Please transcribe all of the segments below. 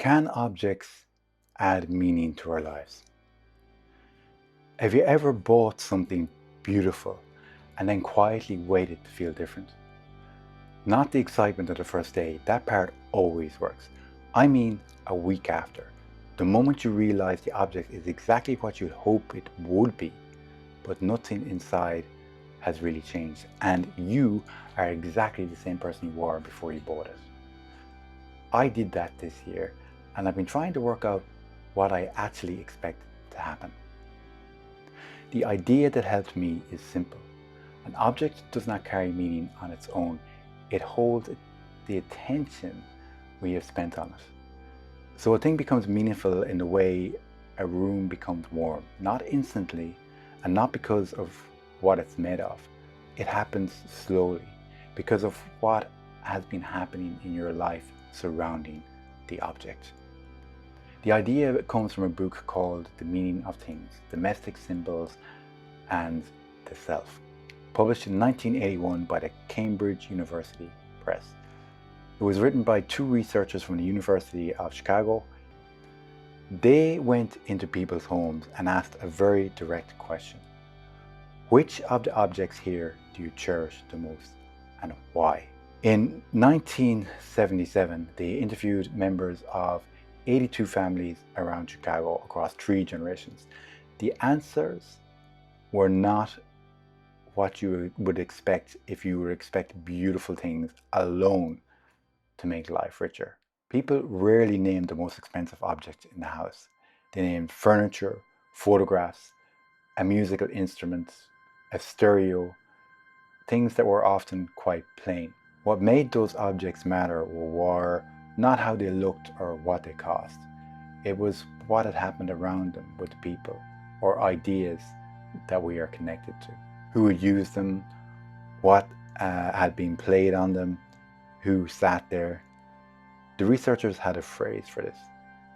Can objects add meaning to our lives? Have you ever bought something beautiful and then quietly waited to feel different? Not the excitement of the first day, that part always works. I mean a week after. The moment you realize the object is exactly what you'd hope it would be, but nothing inside has really changed, and you are exactly the same person you were before you bought it. I did that this year, and I've been trying to work out what I actually expect to happen. The idea that helped me is simple. An object does not carry meaning on its own. It holds the attention we have spent on it. So a thing becomes meaningful in the way a room becomes warm, not instantly and not because of what it's made of. It happens slowly because of what has been happening in your life surrounding the object. The idea comes from a book called The Meaning of Things, Domestic Symbols and the Self, published in 1981 by the Cambridge University Press. It was written by two researchers from the University of Chicago. They went into people's homes and asked a very direct question. Which of the objects here do you cherish the most and why? In 1977, they interviewed members of 82 families around Chicago across 3 generations. The answers were not what you would expect if you would expect beautiful things alone to make life richer. People rarely named the most expensive object in the house. They named furniture, photographs, a musical instrument, a stereo, things that were often quite plain. What made those objects matter were not how they looked or what they cost. It was what had happened around them with people or ideas that we are connected to. Who had used them, what had been played on them, who sat there. The researchers had a phrase for this.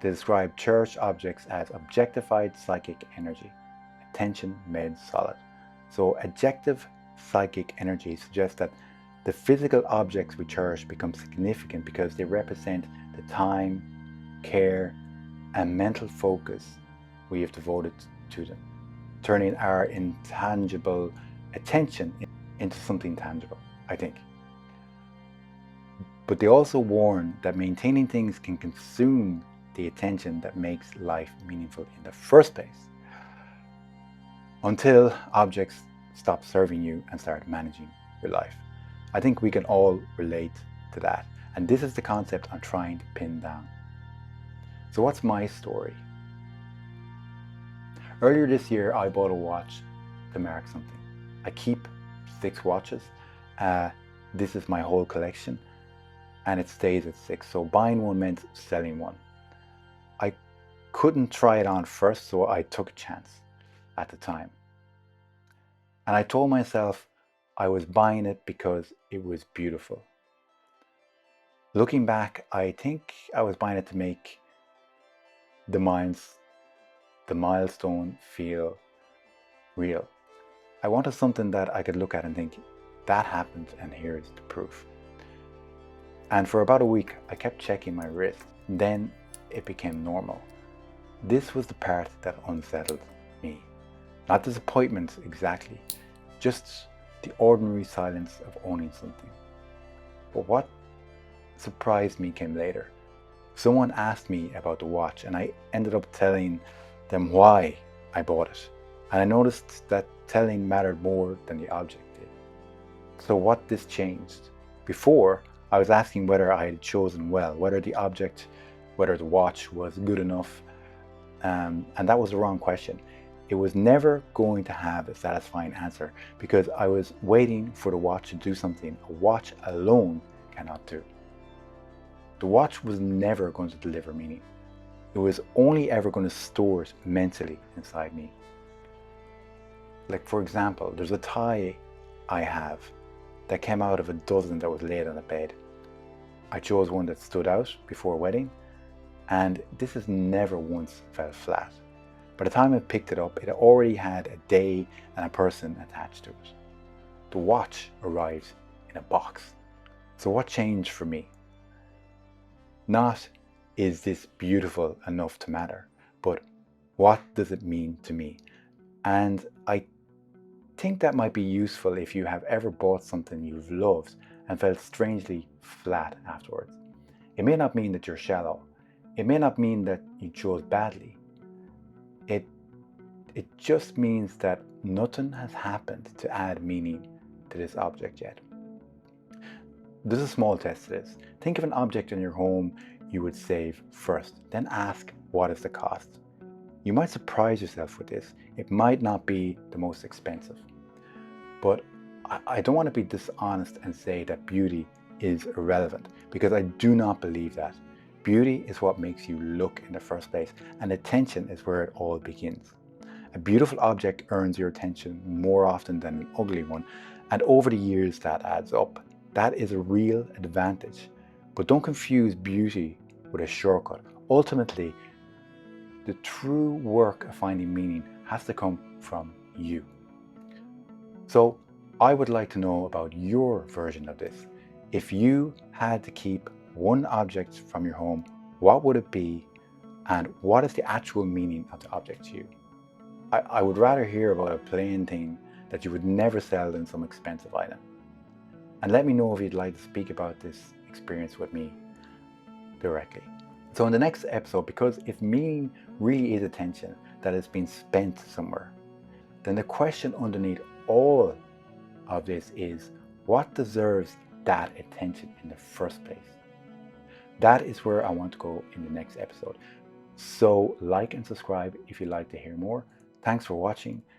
They described cherished objects as objectified psychic energy, attention made solid. So objective psychic energy suggests that the physical objects we cherish become significant because they represent the time, care, and mental focus we have devoted to them, turning our intangible attention into something tangible, I think. But they also warn that maintaining things can consume the attention that makes life meaningful in the first place, until objects stop serving you and start managing your life. I think we can all relate to that. And this is the concept I'm trying to pin down. So what's my story? Earlier this year, I bought a watch to mark something. I keep 6 watches. This is my whole collection and it stays at 6. So buying one meant selling one. I couldn't try it on first, so I took a chance at the time. And I told myself I was buying it because it was beautiful. Looking back, I think I was buying it to make the milestone feel real. I wanted something that I could look at and think, that happened and here's the proof. And for about a week, I kept checking my wrist. Then it became normal. This was the part that unsettled me. Not disappointment exactly, just the ordinary silence of owning something. But what surprised me came later. Someone asked me about the watch and I ended up telling them why I bought it. And I noticed that telling mattered more than the object did. So what this changed? Before, I was asking whether I had chosen well, whether the object, whether the watch was good enough. And that was the wrong question. It was never going to have a satisfying answer because I was waiting for the watch to do something a watch alone cannot do. The watch was never going to deliver meaning. It was only ever going to store it mentally inside me. Like, for example, there's a tie I have that came out of a dozen that was laid on a bed. I chose one that stood out before a wedding, and this has never once fell flat. By the time I picked it up, it already had a day and a person attached to it. The watch arrived in a box. So what changed for me? Not is this beautiful enough to matter? But what does it mean to me? And I think that might be useful if you have ever bought something you've loved and felt strangely flat afterwards. It may not mean that you're shallow. It may not mean that you chose badly. It just means that nothing has happened to add meaning to this object yet. There's a small test to this. Think of an object in your home you would save first, then ask what is the cost. You might surprise yourself with this. It might not be the most expensive. But I don't want to be dishonest and say that beauty is irrelevant, because I do not believe that. Beauty is what makes you look in the first place, and attention is where it all begins. A beautiful object earns your attention more often than an ugly one, and over the years that adds up. That is a real advantage. But don't confuse beauty with a shortcut. Ultimately, the true work of finding meaning has to come from you. So I would like to know about your version of this. If you had to keep one object from your home, what would it be? And what is the actual meaning of the object to you? I would rather hear about a plain thing that you would never sell than some expensive item. And let me know if you'd like to speak about this experience with me directly. So in the next episode, because if meaning really is attention that has been spent somewhere, then the question underneath all of this is, what deserves that attention in the first place? That is where I want to go in the next episode. So like and subscribe if you'd like to hear more. Thanks for watching,